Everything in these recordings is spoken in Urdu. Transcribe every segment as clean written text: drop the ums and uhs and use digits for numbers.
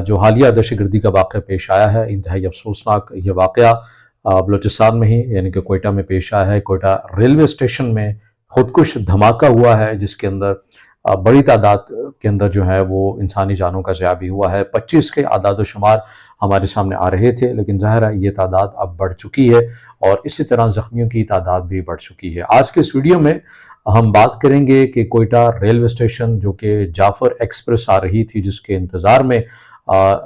جو حالیہ دہشت گردی کا واقعہ پیش آیا ہے، انتہائی افسوسناک یہ واقعہ بلوچستان میں ہی یعنی کہ کوئٹہ میں پیش آیا ہے۔ کوئٹہ ریلوے اسٹیشن میں خودکش دھماکہ ہوا ہے، جس کے اندر بڑی تعداد کے اندر جو ہے وہ انسانی جانوں کا ضیاع بھی ہوا ہے۔ 25 کے اعداد و شمار ہمارے سامنے آ رہے تھے، لیکن ظاہر ہے یہ تعداد اب بڑھ چکی ہے اور اسی طرح زخمیوں کی تعداد بھی بڑھ چکی ہے۔ آج کے اس ویڈیو میں ہم بات کریں گے کہ کوئٹہ ریلوے اسٹیشن جو کہ جعفر ایکسپریس آ رہی تھی، جس کے انتظار میں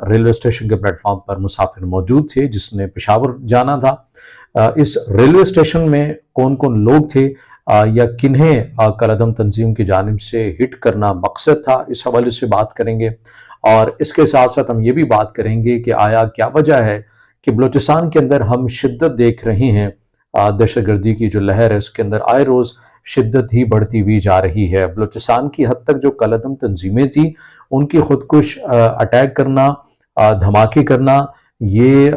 ریلوے اسٹیشن کے پلیٹ فارم پر مسافر موجود تھے جس نے پشاور جانا تھا، اس ریلوے اسٹیشن میں کون کون لوگ تھے یا کنہیں کالعدم تنظیم کی جانب سے ہٹ کرنا مقصد تھا، اس حوالے سے بات کریں گے۔ اور اس کے ساتھ ساتھ ہم یہ بھی بات کریں گے کہ آیا کیا وجہ ہے کہ بلوچستان کے اندر ہم شدت دیکھ رہے ہیں، دہشت گردی کی جو لہر ہے اس کے اندر آئے روز شدت ہی بڑھتی ہوئی جا رہی ہے۔ بلوچستان کی حد تک جو کالعدم تنظیمیں تھیں ان کی خودکش اٹیک کرنا، دھماکے کرنا، یہ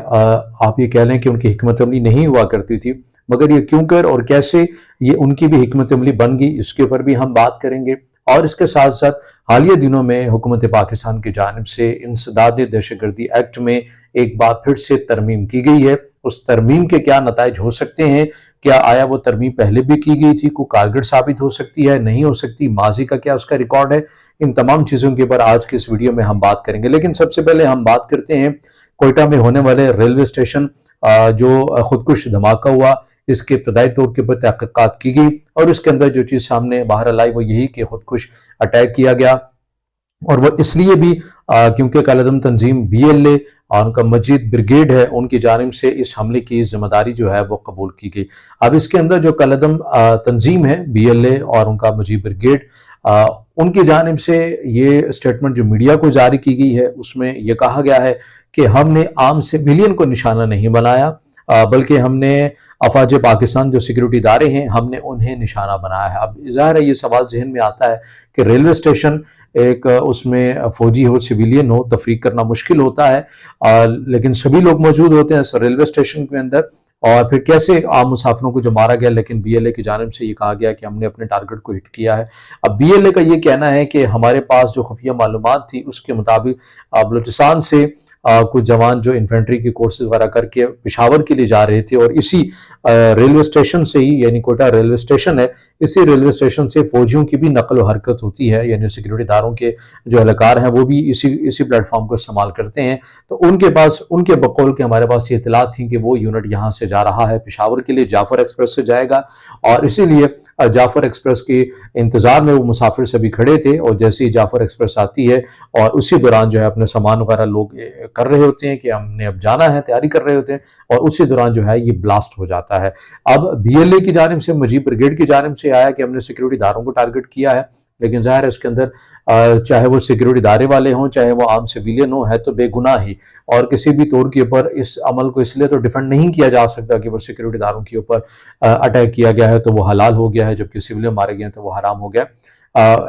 آپ یہ کہہ لیں کہ ان کی حکمت عملی نہیں ہوا کرتی تھی، مگر یہ کیوں کر اور کیسے یہ ان کی بھی حکمت عملی بن گئی، اس کے اوپر بھی ہم بات کریں گے۔ اور اس کے ساتھ ساتھ حالیہ دنوں میں حکومت پاکستان کی جانب سے انسداد دہشت گردی ایکٹ میں ایک بار پھر سے ترمیم کی گئی ہے۔ اس ترمیم کے کیا نتائج ہو سکتے ہیں؟ کیا آیا وہ ترمیم پہلے بھی کی گئی تھی، کوئی کارگر ثابت ہو سکتی ہے، نہیں ہو سکتی، ماضی کا کیا اس کا ریکارڈ ہے؟ ان تمام چیزوں کے اوپر آج کے اس ویڈیو میں ہم بات کریں گے۔ لیکن سب سے پہلے ہم بات کرتے ہیں کوئٹہ میں ہونے والے ریلوے اسٹیشن جو خودکش دھماکہ ہوا، اس کے ابتدائی طور کے اوپر تحقیقات کی گئی اور اس کے اندر جو چیز سامنے باہر آئی وہ یہی کہ خودکش اٹیک کیا گیا، اور وہ اس لیے بھی کیونکہ کالعدم تنظیم BLA اور ان کا مجید بریگیڈ ہے، ان کی جانب سے اس حملے کی ذمہ داری جو ہے وہ قبول کی گئی۔ اب اس کے اندر جو کالعدم تنظیم ہے BLA اور ان کا مجید بریگیڈ، ان کی جانب سے یہ اسٹیٹمنٹ جو میڈیا کو جاری کی گئی ہے اس میں یہ کہا گیا ہے کہ ہم نے عام سویلین کو نشانہ نہیں بنایا، بلکہ ہم نے افواج پاکستان جو سیکیورٹی ادارے ہیں ہم نے انہیں نشانہ بنایا ہے۔ اب ظاہر ہے یہ سوال ذہن میں آتا ہے کہ ریلوے اسٹیشن ایک اس میں فوجی ہو سویلین ہو تفریق کرنا مشکل ہوتا ہے، لیکن سبھی لوگ موجود ہوتے ہیں ریلوے اسٹیشن کے اندر، اور پھر کیسے عام مسافروں کو جو مارا گیا، لیکن BLA کی جانب سے یہ کہا گیا کہ ہم نے اپنے ٹارگٹ کو ہٹ کیا ہے۔ اب BLA کا یہ کہنا ہے کہ ہمارے پاس جو خفیہ معلومات تھی اس کے مطابق بلوچستان سے کچھ جوان جو انفینٹری کی کورسز وغیرہ کر کے پشاور کے لیے جا رہے تھے، اور اسی ریلوے اسٹیشن سے ہی یعنی کوئٹہ ریلوے اسٹیشن ہے، اسی ریلوے اسٹیشن سے فوجیوں کی بھی نقل و حرکت ہوتی ہے، یعنی سیکیورٹی داروں کے جو اہلکار ہیں وہ بھی اسی پلیٹ فارم کو استعمال کرتے ہیں۔ تو ان کے پاس ان کے بقول کہ ہمارے پاس یہ اطلاعات تھیں کہ وہ یونٹ یہاں سے جا رہا ہے پشاور کے لیے، جعفر ایکسپریس سے جائے گا، اور اسی لیے جعفر ایکسپریس کے انتظار میں وہ مسافر سبھی کھڑے تھے، اور جیسے ہی جعفر ایکسپریس آتی ہے اور اسی دوران جو ہے اپنے سامان وغیرہ لوگ کر رہے ہوتے ہیں کہ ہم نے اب جانا ہے، تیاری کر رہے ہوتے ہیں، اور اسی دوران جو ہے یہ بلاسٹ ہو جاتا ہے۔ اب BLA کی جانب سے، مجید بریگیڈ کی جانب سے آیا کہ ہم نے سیکیورٹی داروں کو ٹارگٹ کیا ہے، لیکن ظاہر ہے اس کے اندر چاہے وہ سیکیورٹی دارے والے ہوں چاہے وہ عام سویلین ہوں، ہے تو بے گناہ ہی، اور کسی بھی طور کے اوپر اس عمل کو اس لیے تو ڈیفینڈ نہیں کیا جا سکتا کہ وہ سیکیورٹی داروں کے اوپر اٹیک کیا گیا ہے تو وہ حلال ہو گیا ہے، جبکہ سویلین مارے گئے ہیں تو وہ حرام ہو گیا۔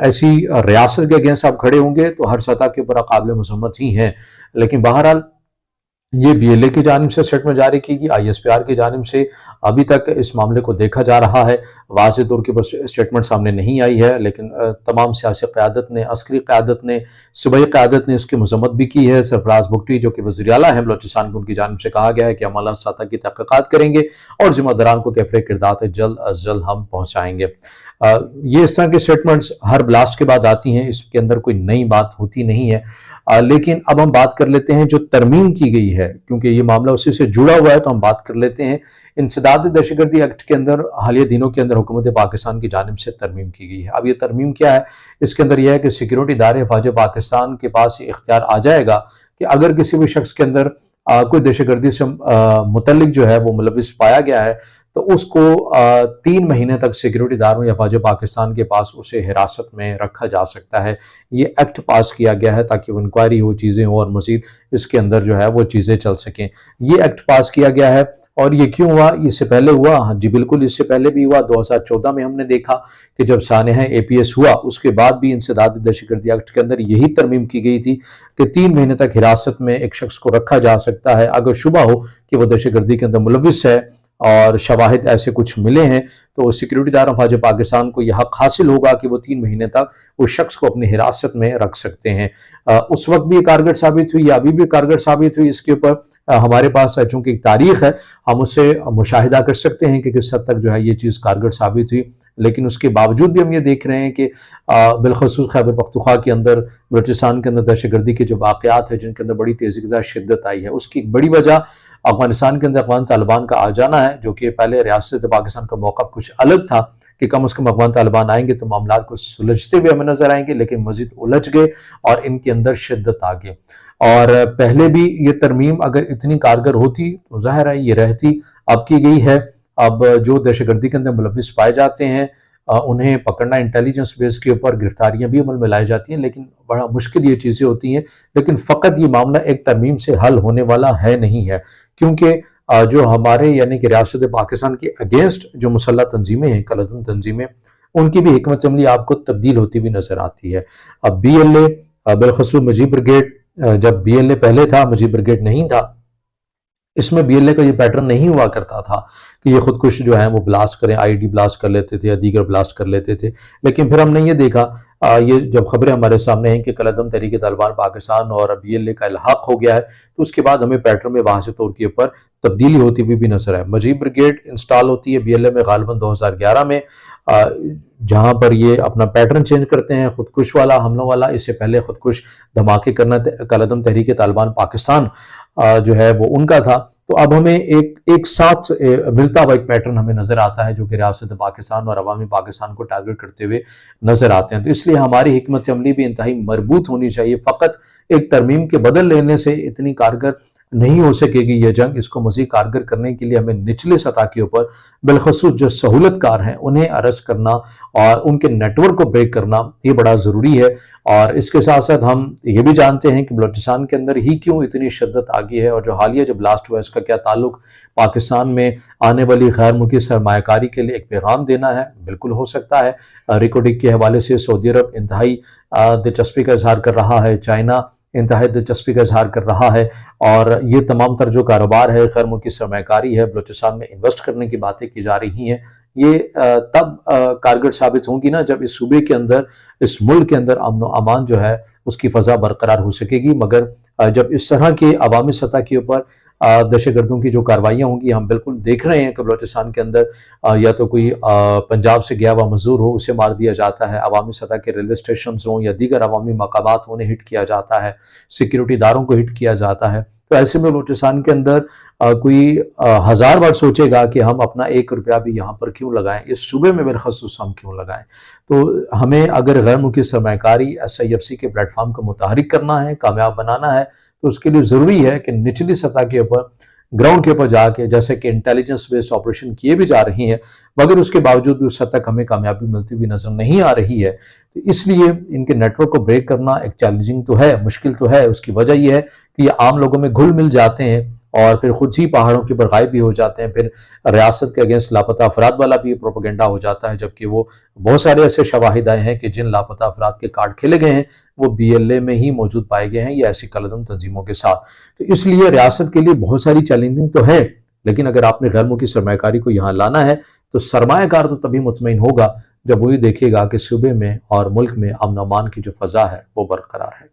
ایسی ریاست کے اگینسٹ آپ کھڑے ہوں گے تو ہر سطح کے اوپر قابل مذمت ہی ہیں، لیکن بہرحال یہ BLA کی جانب سے اسٹیٹمنٹ جاری کی گئی، ISPR کی جانب سے ابھی تک اس معاملے کو دیکھا جا رہا ہے، واضح طور کے اوپر اسٹیٹمنٹ سامنے نہیں آئی ہے، لیکن تمام سیاسی قیادت نے، عسکری قیادت نے، صوبائی قیادت نے اس کی مذمت بھی کی ہے۔ سرفراز بگٹی جو کہ وزیر اعلیٰ ہیں بلوچستان کے، ان کی جانب سے کہا گیا ہے کہ ہم اعلیٰ سطح کی تحقیقات کریں گے اور ذمہ داران کو کیفر کردار جلد از جلد ہم پہنچائیں گے۔ یہ اس طرح کے اسٹیٹمنٹس ہر بلاسٹ کے بعد آتی ہیں، اس کے اندر کوئی نئی بات ہوتی نہیں ہے، لیکن اب ہم بات کر لیتے ہیں جو ترمیم کی گئی ہے، کیونکہ یہ معاملہ اسی سے جڑا ہوا ہے تو ہم بات کر لیتے ہیں۔ انسداد دہشت گردی ایکٹ کے اندر حالیہ دنوں کے اندر حکومت پاکستان کی جانب سے ترمیم کی گئی ہے۔ اب یہ ترمیم کیا ہے؟ اس کے اندر یہ ہے کہ سیکیورٹی ادارے افواج پاکستان کے پاس یہ اختیار آ جائے گا کہ اگر کسی بھی شخص کے اندر کوئی دہشت گردی سے متعلق جو ہے وہ ملوث پایا گیا ہے تو اس کو 3 مہینے تک سیکیورٹی اداروں یا افواج پاکستان کے پاس اسے حراست میں رکھا جا سکتا ہے۔ یہ ایکٹ پاس کیا گیا ہے تاکہ وہ انکوائری ہو، چیزیں ہوں، اور مزید اس کے اندر جو ہے وہ چیزیں چل سکیں۔ یہ ایکٹ پاس کیا گیا ہے، اور یہ کیوں ہوا؟ اس سے پہلے ہوا؟ ہاں جی بالکل، اس سے پہلے بھی ہوا۔ 2014 میں ہم نے دیکھا کہ جب سانحہ APS ہوا اس کے بعد بھی انسداد دہشت گردی ایکٹ کے اندر یہی ترمیم کی گئی تھی کہ 3 مہینے تک حراست میں ایک شخص کو رکھا جا سکتا ہے اگر شبہ ہو کہ وہ دہشت گردی کے اندر ملوث ہے، اور شواہد ایسے کچھ ملے ہیں تو سیکیورٹی اداروں افواج پاکستان کو یہ حق حاصل ہوگا کہ وہ 3 مہینے تک اس شخص کو اپنی حراست میں رکھ سکتے ہیں۔ اس وقت بھی یہ کارگر ثابت ہوئی، ابھی بھی کارگر ثابت ہوئی، اس کے اوپر ہمارے پاس چونکہ ایک تاریخ ہے، ہم اسے مشاہدہ کر سکتے ہیں کہ کس حد تک جو ہے یہ چیز کارگر ثابت ہوئی، لیکن اس کے باوجود بھی ہم یہ دیکھ رہے ہیں کہ بالخصوص خیبر پختونخوا کے اندر، بلوچستان کے اندر دہشت گردی کے جو واقعات ہیں جن کے اندر بڑی تیزی کے ساتھ شدت آئی ہے، اس کی ایک بڑی وجہ افغانستان کے اندر افغان طالبان کا آ جانا ہے، جو کہ پہلے ریاست پاکستان کا موقف کچھ الگ تھا کہ کم از کم افغان طالبان آئیں گے تو معاملات کو سلجھتے ہوئے ہمیں نظر آئیں گے، لیکن مزید الجھ گئے اور ان کے اندر شدت آ گئی۔ اور پہلے بھی یہ ترمیم اگر اتنی کارگر ہوتی تو ظاہر ہے یہ رہتی، اب کی گئی ہے۔ اب جو دہشت گردی کے اندر ملوث پائے جاتے ہیں انہیں پکڑنا انٹیلیجنس بیس کے اوپر، گرفتاریاں بھی عمل میں لائی جاتی ہیں، لیکن بڑا مشکل یہ چیزیں ہوتی ہیں۔ لیکن فقط یہ معاملہ ایک ترمیم سے حل ہونے والا ہے نہیں ہے، کیونکہ جو ہمارے یعنی کہ ریاست پاکستان کے اگینسٹ جو مسلح تنظیمیں ہیں، کالعدم تنظیمیں، ان کی بھی حکمت عملی آپ کو تبدیل ہوتی ہوئی نظر آتی ہے۔ اب بی ایل اے بالخصوص مجیب بریگیڈ، جب بی ایل اے پہلے تھا مجیب بریگیڈ نہیں تھا، اس میں بی ایل اے کا یہ پیٹرن نہیں ہوا کرتا تھا کہ یہ خودکش جو ہیں وہ بلاسٹ کریں، آئی ڈی بلاسٹ کر لیتے تھے یا دیگر بلاسٹ کر لیتے تھے، لیکن پھر ہم نے یہ دیکھا یہ جب خبریں ہمارے سامنے ہیں کہ کالعدم تحریک طالبان پاکستان اور بی ایل اے کا الحاق ہو گیا ہے، تو اس کے بعد ہمیں پیٹرن میں واضح طور کے اوپر تبدیلی ہوتی ہوئی بھی نظر ہے۔ مجیب بریگیڈ انسٹال ہوتی ہے بی ایل اے میں غالباً 2011 میں، جہاں پر یہ اپنا پیٹرن چینج کرتے ہیں خودکش والا، حملوں والا۔ اس سے پہلے خودکش دھماکے کرنا کالعدم تحریک طالبان پاکستان جو ہے وہ ان کا تھا۔ تو اب ہمیں ایک ساتھ ملتا ہوا ایک پیٹرن ہمیں نظر آتا ہے جو کہ ریاست پاکستان اور عوامی پاکستان کو ٹارگٹ کرتے ہوئے نظر آتے ہیں۔ تو اس لیے ہماری حکمت عملی بھی انتہائی مربوط ہونی چاہیے، فقط ایک ترمیم کے بدل لینے سے اتنی کارگر نہیں ہو سکے گی یہ جنگ۔ اس کو مزید کارگر کرنے کے لیے ہمیں نچلے سطح کے اوپر بالخصوص جو سہولت کار ہیں انہیں ارسٹ کرنا اور ان کے نیٹ ورک کو بریک کرنا یہ بڑا ضروری ہے۔ اور اس کے ساتھ ساتھ ہم یہ بھی جانتے ہیں کہ بلوچستان کے اندر ہی کیوں اتنی شدت آ گئی ہے، اور جو حالیہ جو بلاسٹ ہوا ہے اس کا کیا تعلق پاکستان میں آنے والی غیر ملکی سرمایہ کاری کے لیے ایک پیغام دینا ہے؟ بالکل ہو سکتا ہے۔ ریکارڈنگ کے حوالے سے سعودی عرب انتہائی دلچسپی کا اظہار کر رہا ہے، چائنا انتہائی دلچسپی کا اظہار کر رہا ہے، اور یہ تمام تر جو کاروبار ہے، غیر ملکی سرمایہ کاری ہے، بلوچستان میں انویسٹ کرنے کی باتیں کی جا رہی ہیں، یہ تب کارگر ثابت ہوں گی نا جب اس صوبے کے اندر، اس ملک کے اندر امن و امان جو ہے اس کی فضا برقرار ہو سکے گی۔ مگر جب اس طرح کے عوامی سطح کے اوپر دہشت گردوں کی جو کاروائیاں ہوں گی، ہم بالکل دیکھ رہے ہیں کہ بلوچستان کے اندر یا تو کوئی پنجاب سے گیا ہوا مزدور ہو اسے مار دیا جاتا ہے، عوامی سطح کے ریلوے اسٹیشنز ہوں یا دیگر عوامی مقامات ہوں انہیں ہٹ کیا جاتا ہے، سیکیورٹی اداروں کو ہٹ کیا جاتا ہے۔ تو ایسے میں بلوچستان کے اندر کوئی 1000 بار سوچے گا کہ ہم اپنا 1 روپیہ بھی یہاں پر کیوں لگائیں، اس صوبے میں بالخصوص ہم کیوں لگائیں۔ تو ہمیں اگر غیر ملکی سرمایہ کاری SIFC کے پلیٹ فارم کو متحرک کرنا ہے، کامیاب بنانا ہے، تو اس کے لیے ضروری ہے کہ نچلی سطح کے اوپر، گراؤنڈ کے اوپر جا کے، جیسے کہ انٹیلیجنس بیس آپریشن کیے بھی جا رہی ہیں، مگر اس کے باوجود بھی اس حد تک ہمیں کامیابی ملتی ہوئی نظر نہیں آ رہی ہے۔ تو اس لیے ان کے نیٹ ورک کو بریک کرنا ایک چیلنجنگ تو ہے، مشکل تو ہے۔ اس کی وجہ یہ ہے کہ یہ عام لوگوں میں گھل مل جاتے ہیں اور پھر خود ہی پہاڑوں کے اوپر غائب بھی ہو جاتے ہیں۔ پھر ریاست کے اگینسٹ لاپتہ افراد والا بھی پروپیگنڈا ہو جاتا ہے، جبکہ وہ بہت سارے ایسے شواہد آئے ہیں کہ جن لاپتہ افراد کے کارڈ کھیلے گئے ہیں وہ BLA میں ہی موجود پائے گئے ہیں یا ایسی کالعدم تنظیموں کے ساتھ۔ تو اس لیے ریاست کے لیے بہت ساری چیلنجنگ تو ہے، لیکن اگر آپ نے غیر ملکی سرمایہ کاری کو یہاں لانا ہے تو سرمایہ کار تو تبھی مطمئن ہوگا جب وہی دیکھے گا کہ صوبے میں اور ملک میں امن و امان کی جو فضا ہے وہ برقرار ہے۔